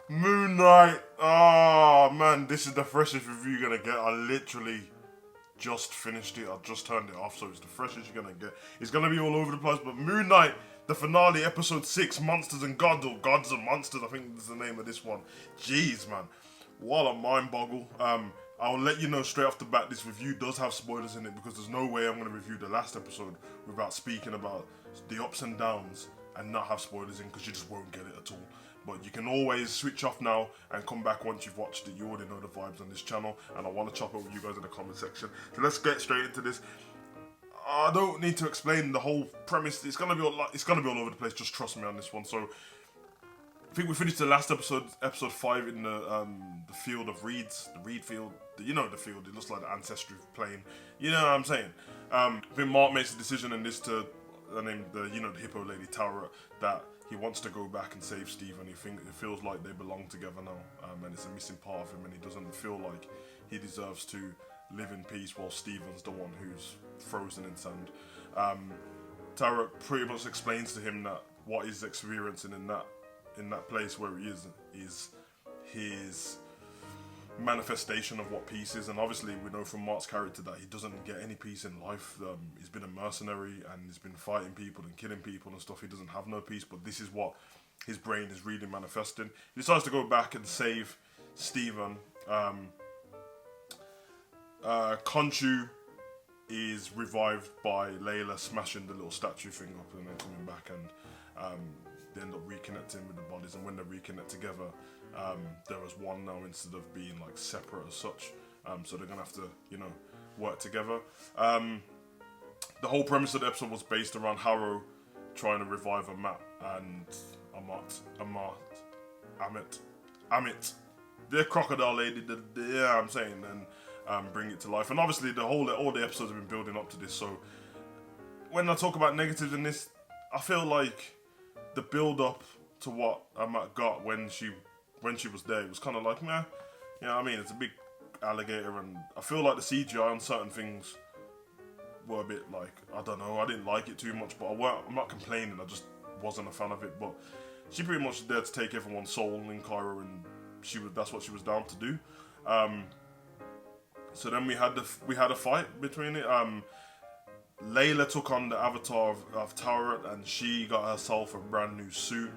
Moon Knight. Oh man, this is the freshest review you're gonna get. I literally just finished it. I just turned it off, so it's the freshest you're gonna get. It's gonna be all over the place, but Moon Knight, the finale, episode 6, Monsters and Gods, or Gods and Monsters, I think is the name of this one. Jeez, man. What a mind boggle. I'll let you know straight off the bat, this review does have spoilers in it because there's no way I'm going to review the last episode without speaking about the ups and downs and not have spoilers in, because you just won't get it at all. But you can always switch off now and come back once you've watched it. You already know the vibes on this channel, and I want to chop it with you guys in the comment section. So let's get straight into this. I don't need to explain the whole premise. It's gonna be all over the place. Just trust me on this one. So I think we finished the last episode 5, in the field of reeds, the reed field. You know the field. It looks like the ancestry plane. You know what I'm saying? I think Mark makes a decision in this to the hippo lady Tara, that he wants to go back and save Steve, and it feels like they belong together now, and it's a missing part of him, and he doesn't feel like he deserves to live in peace while Steven's the one who's frozen in sand. Tara pretty much explains to him that what he's experiencing in that place where he is his manifestation of what peace is. And obviously we know from Mark's character that he doesn't get any peace in life. He's been a mercenary and he's been fighting people and killing people and stuff. He doesn't have no peace, but this is what his brain is really manifesting. He decides to go back and save Steven. Khonshu is revived by Layla smashing the little statue thing up and then coming back, and they end up reconnecting with the bodies, and when they reconnect together, there is one now instead of being like separate as such. So they're gonna have to, work together. The whole premise of the episode was based around Harrow trying to revive Ammit, the crocodile lady. I'm saying, and bring it to life. And obviously all the episodes have been building up to this. So when I talk about negatives in this, I feel like the build up to what Ammit got when she was there, it was kind of like, meh. You know what I mean? It's a big alligator, and I feel like the CGI on certain things were a bit like, I don't know, I didn't like it too much, but I'm not complaining, I just wasn't a fan of it. But she pretty much there to take everyone's soul in Cairo, and that's what she was down to do. So then we had a fight between it. Layla took on the avatar of Tara, and she got herself a brand new suit.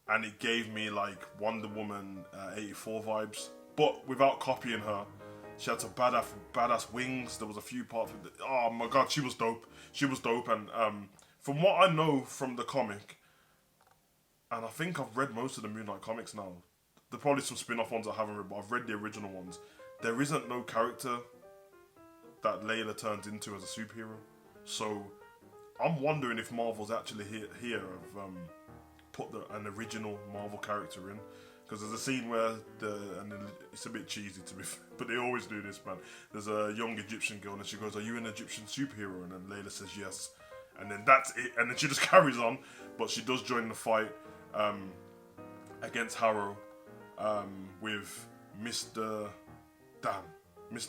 And it gave me like Wonder Woman 84 vibes, but without copying her. She had some badass wings. There was a few parts with it. Oh my god, she was dope. And from what I know from the comic, and I think I've read most of the Moon Knight comics now. There are probably some spin-off ones I haven't read, but I've read the original ones. There isn't no character that Layla turns into as a superhero. So I'm wondering if Marvel's actually here have put an original Marvel character in. Because there's a scene where it's a bit cheesy to be, but they always do this, man. There's a young Egyptian girl, and she goes, "Are you an Egyptian superhero?" And then Layla says yes, and then that's it. And then she just carries on, but she does join the fight against Harrow with Mr.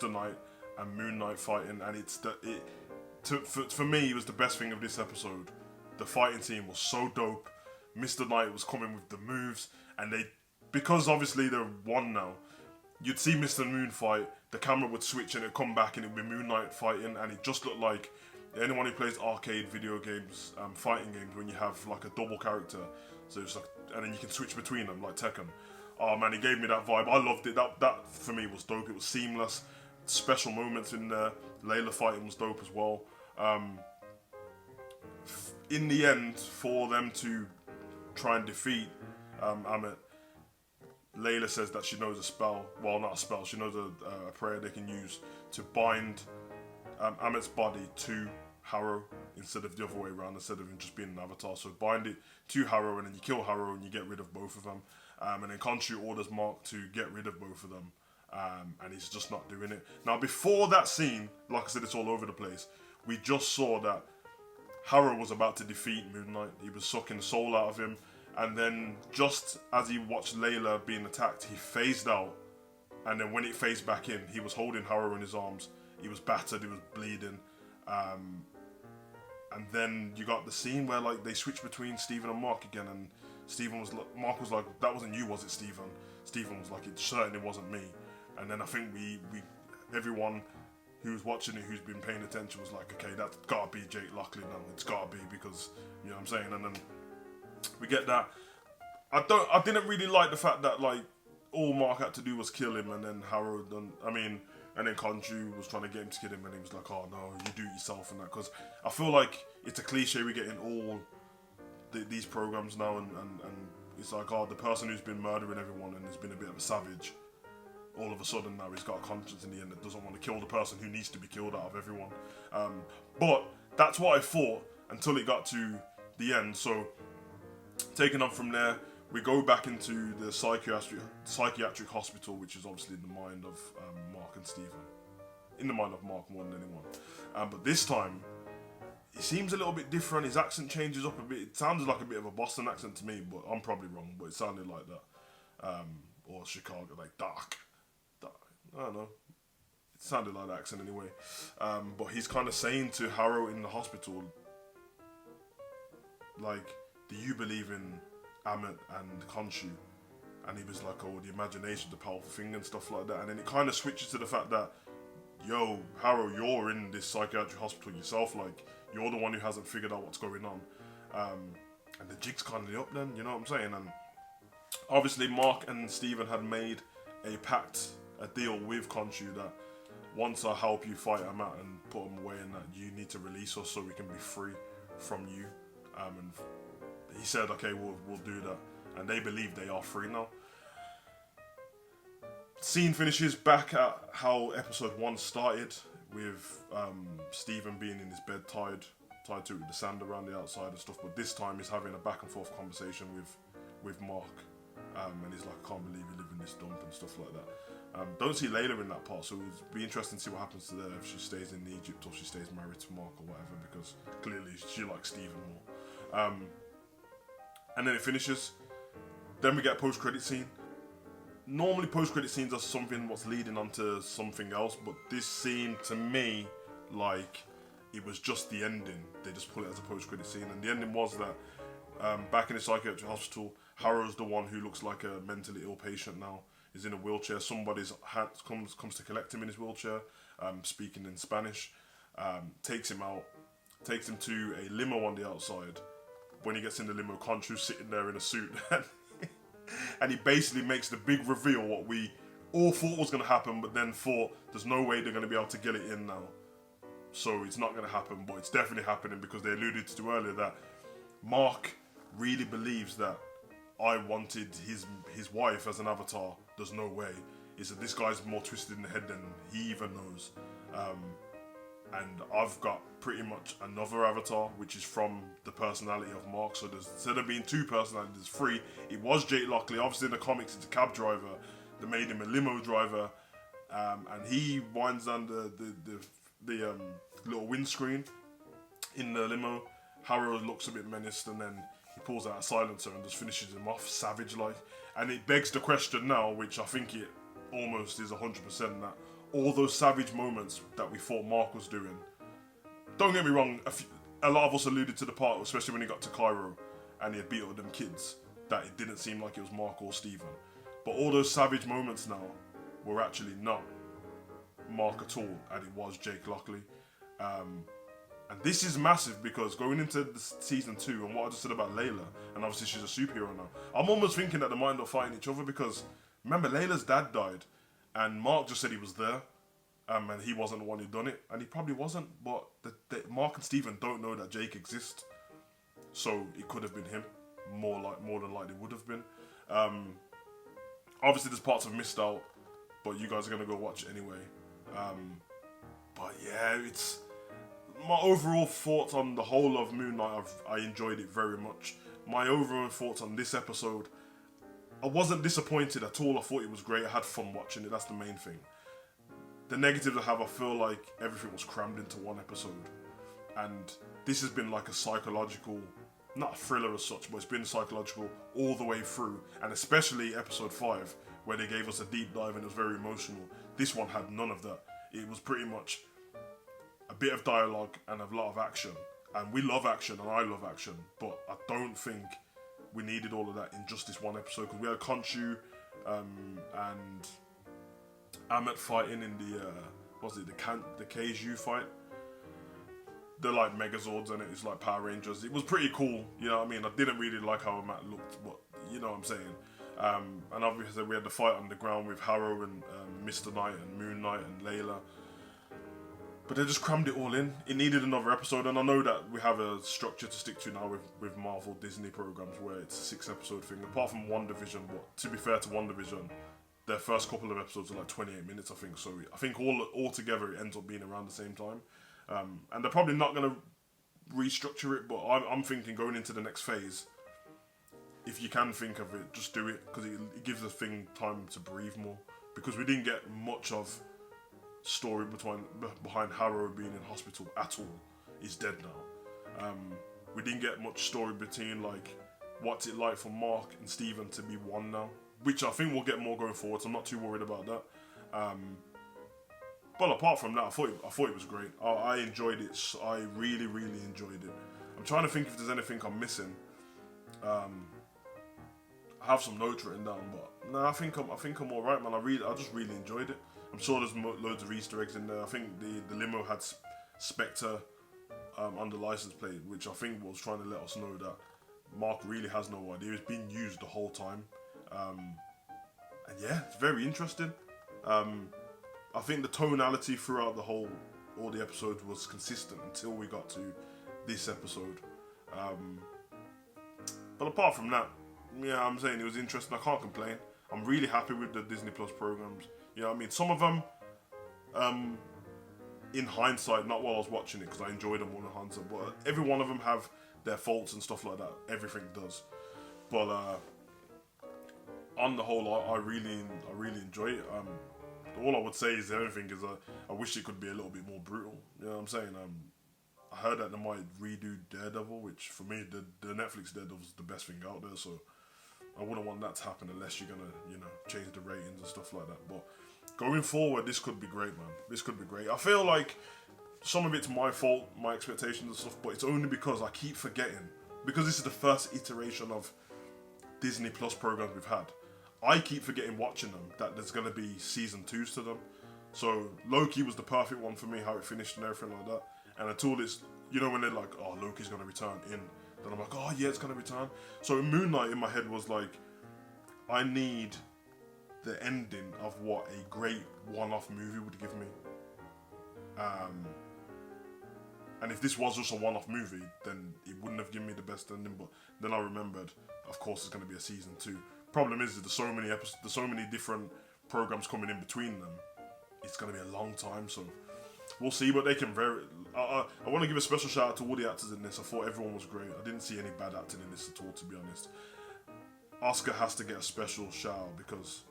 Knight and Moon Knight fighting, and for me, it was the best thing of this episode. The fighting scene was so dope. Mr. Knight was coming with the moves, and because obviously they're one now, you'd see Mr. Moon fight, the camera would switch and it'd come back and it'd be Moon Knight fighting, and it just looked like anyone who plays arcade video games, fighting games, when you have like a double character, so it's like, and then you can switch between them like Tekken. Oh man, it gave me that vibe. I loved it. That for me was dope. It was seamless. Special moments in there. Layla fighting was dope as well. In the end, for them to try and defeat Ammit, Layla says that she knows a spell. Well, not a spell. She knows a prayer they can use to bind Ammit's body to Harrow instead of the other way around, instead of him just being an avatar. So bind it to Harrow, and then you kill Harrow and you get rid of both of them. And then Khonshu orders Mark to get rid of both of them. And he's just not doing it. Now, before that scene, like I said, it's all over the place. We just saw that Harrow was about to defeat Moon Knight. He was sucking the soul out of him. And then just as he watched Layla being attacked, he phased out. And then when it phased back in, he was holding Harrow in his arms. He was battered, he was bleeding. And then you got the scene where like they switch between Stephen and Mark again, and Mark was like, "That wasn't you, was it, Stephen?" Stephen was like, "It certainly wasn't me." And then I think everyone who was watching it, who's been paying attention, was like, "Okay, that's gotta be Jake Lockley now. It's gotta be, because you know what I'm saying." And then we get that. I didn't really like the fact that like all Mark had to do was kill him, and then Harrow and then Khonshu was trying to get him to kill him, and he was like, "Oh no, you do it yourself," and that. Because I feel like it's a cliche we get in all these programs now, and it's like, oh, the person who's been murdering everyone and has been a bit of a savage, all of a sudden now he's got a conscience in the end that doesn't want to kill the person who needs to be killed out of everyone. But that's what I thought until it got to the end. So taking on from there, we go back into the psychiatric hospital, which is obviously in the mind of Mark and Stephen. In the mind of Mark more than anyone. But this time, it seems a little bit different. His accent changes up a bit. It sounded like a bit of a Boston accent to me, but I'm probably wrong. But it sounded like that. Or Chicago, like dark. I don't know. It sounded like that accent anyway. But he's kind of saying to Harrow in the hospital, like, do you believe in Ammit and Khonshu? And he was like, oh, the imagination's a powerful thing and stuff like that. And then it kind of switches to the fact that, yo, Harrow, you're in this psychiatric hospital yourself. Like, you're the one who hasn't figured out what's going on. And the jig's kind of up then, you know what I'm saying? And obviously Mark and Stephen had made a pact, a deal with Khonshu that once I help you fight Ammit and put him away, and that you need to release us so we can be free from you. And he said, okay, we'll do that. And they believe they are free now. Scene finishes back at how episode 1 started, with Stephen being in his bed tied to it with the sand around the outside and stuff. But this time he's having a back and forth conversation with Mark. And he's like, I can't believe you live in this dump and stuff like that. Don't see Layla in that part, so it'll be interesting to see what happens to her, if she stays in Egypt or she stays married to Mark or whatever, because clearly she likes Stephen more. And then it finishes. Then we get a post-credit scene. Normally post-credit scenes are something what's leading on to something else, but this scene, to me, like, it was just the ending. They just put it as a post-credit scene, and the ending was that back in the psychiatric hospital, Harrow's the one who looks like a mentally ill patient now. He's in a wheelchair. Somebody's comes to collect him in his wheelchair, speaking in Spanish. Takes him out, takes him to a limo on the outside. When he gets in the limo, Khonshu's sitting there in a suit, and he basically makes the big reveal what we all thought was going to happen, but then thought there's no way they're going to be able to get it in now. So it's not going to happen, but it's definitely happening, because they alluded to earlier that Mark really believes that I wanted his wife as an avatar. There's no way. He said this guy's more twisted in the head than he even knows. And I've got pretty much another avatar, which is from the personality of Mark. So instead of being 2 personalities, there's 3. It was Jake Lockley. Obviously in the comics, it's a cab driver. They made him a limo driver, and he winds down the little windscreen in the limo. Harrow looks a bit menaced, and then he pulls out a silencer and just finishes him off savage-like. And it begs the question now, which I think it almost is 100%, that all those savage moments that we thought Mark was doing, don't get me wrong, a lot of us alluded to the part, especially when he got to Cairo and he had beat up them kids, that it didn't seem like it was Mark or Stephen. But all those savage moments now were actually not Mark at all, and it was Jake Lockley. And this is massive, because going into season 2, and what I just said about Layla, and obviously she's a superhero now, I'm almost thinking that they might end up fighting each other, because remember, Layla's dad died, and Mark just said he was there, and he wasn't the one who done it, and he probably wasn't, but Mark and Stephen don't know that Jake exists, so it could have been him, more than likely would have been. Obviously there's parts I've missed out, but you guys are going to go watch it anyway. But yeah, it's my overall thoughts on the whole of Moon Knight. I enjoyed it very much. My overall thoughts on this episode, I wasn't disappointed at all. I thought it was great. I had fun watching it. That's the main thing. The negatives I feel like everything was crammed into one episode. And this has been like a psychological, not a thriller as such, but it's been psychological all the way through. And especially episode 5, where they gave us a deep dive and it was very emotional. This one had none of that. It was pretty much a bit of dialogue and a lot of action. And we love action, and I love action, but I don't think we needed all of that in just this one episode, because we had Khonshu and Ammit fighting in the Keiju fight. They're like Megazords, and it's like Power Rangers. It was pretty cool, you know what I mean? I didn't really like how Ammit looked, but you know what I'm saying. And obviously we had the fight on the ground with Harrow and Mr. Knight and Moon Knight and Layla. But they just crammed it all in. It needed another episode, and I know that we have a structure to stick to now with Marvel Disney programs where it's a 6-episode thing, apart from WandaVision. But to be fair to WandaVision, their first couple of episodes are like 28 minutes, I think. So I think all together it ends up being around the same time. And they're probably not going to restructure it, but I'm thinking going into the next phase, if you can think of it, just do it, because it gives the thing time to breathe more. Because we didn't get much of story behind Harrow being in hospital at all. He's dead now. We didn't get much story between like what's it like for Mark and Steven to be one now, which I think we'll get more going forward, so I'm not too worried about that. But apart from that, I thought it was great. I enjoyed it. I really enjoyed it. I'm trying to think if there's anything I'm missing. I have some notes written down, but no, I think I'm all right, man. I just really enjoyed it. I'm sure there's loads of Easter eggs in there. I think the limo had Spector on the license plate, which I think was trying to let us know that Mark really has no idea. It's been used the whole time. And yeah, it's very interesting. I think the tonality throughout all the episodes was consistent until we got to this episode. But apart from that, yeah, I'm saying it was interesting. I can't complain. I'm really happy with the Disney Plus programs. You know what I mean? Some of them, in hindsight, not while I was watching it, because I enjoyed them all in hindsight, but every one of them have their faults and stuff like that. Everything does. But on the whole, I really enjoy it. All I would say is I wish it could be a little bit more brutal. You know what I'm saying? I heard that they might redo Daredevil, which for me, the Netflix Daredevil is the best thing out there, so I wouldn't want that to happen unless you're gonna, change the ratings and stuff like that. But going forward, this could be great, man. This could be great. I feel like some of it's my fault, my expectations and stuff, but it's only because I keep forgetting. Because this is the first iteration of Disney Plus programs we've had. I keep forgetting watching them that there's gonna be season 2s to them. So Loki was the perfect one for me, how it finished and everything like that. And until it's, when they're like, oh, Loki's gonna return in. Then I'm like, oh yeah, it's gonna return. So Moon Knight in my head was like, I need the ending of what a great one-off movie would give me. And if this was just a one-off movie, then it wouldn't have given me the best ending. But then I remembered, of course, it's gonna be a season 2. Problem is there's so many episodes, there's so many different programs coming in between them. It's gonna be a long time, so we'll see. But they can I want to give a special shout out to all the actors in this. I thought everyone was great. I didn't see any bad acting in this at all, to be honest. Oscar has to get a special shout out because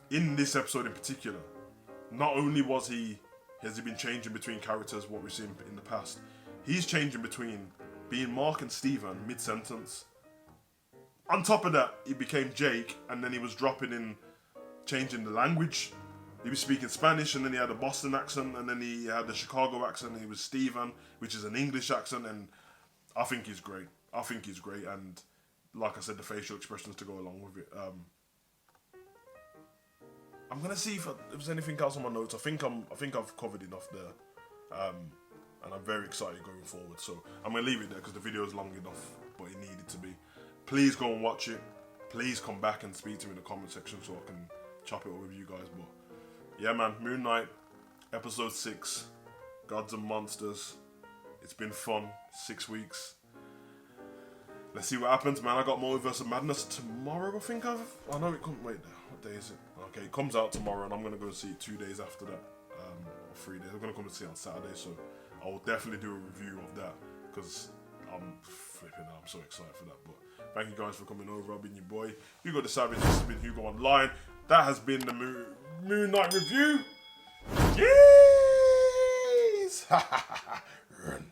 in this episode in particular, not only has he been changing between characters, what we've seen in the past, he's changing between being Mark and Steven mid-sentence. On top of that, he became Jake, and then he was changing the language. He was speaking Spanish, and then he had a Boston accent, and then he had the Chicago accent, and he was Steven, which is an English accent, and I think he's great. And like I said, the facial expressions to go along with it. I'm gonna see if there's anything else on my notes. I think I've covered enough there, and I'm very excited going forward. So I'm gonna leave it there because the video is long enough, but it needed to be. Please go and watch it. Please come back and speak to me in the comment section so I can chop it up with you guys. But yeah, man, Moon Knight, episode 6, Gods and Monsters. It's been fun, 6 weeks. Let's see what happens, man. I got Multiverse of Madness tomorrow, I think I know it comes, wait, what day is it? Okay, it comes out tomorrow, and I'm going to go see it 2 days after that, or 3 days. I'm going to come and see it on Saturday, so I will definitely do a review of that, because I'm flipping out. I'm so excited for that. But thank you guys for coming over. I've been your boy, Hugo the Savage. This has been Hugo Online. That has been the Moon Knight review. Jeez! Run.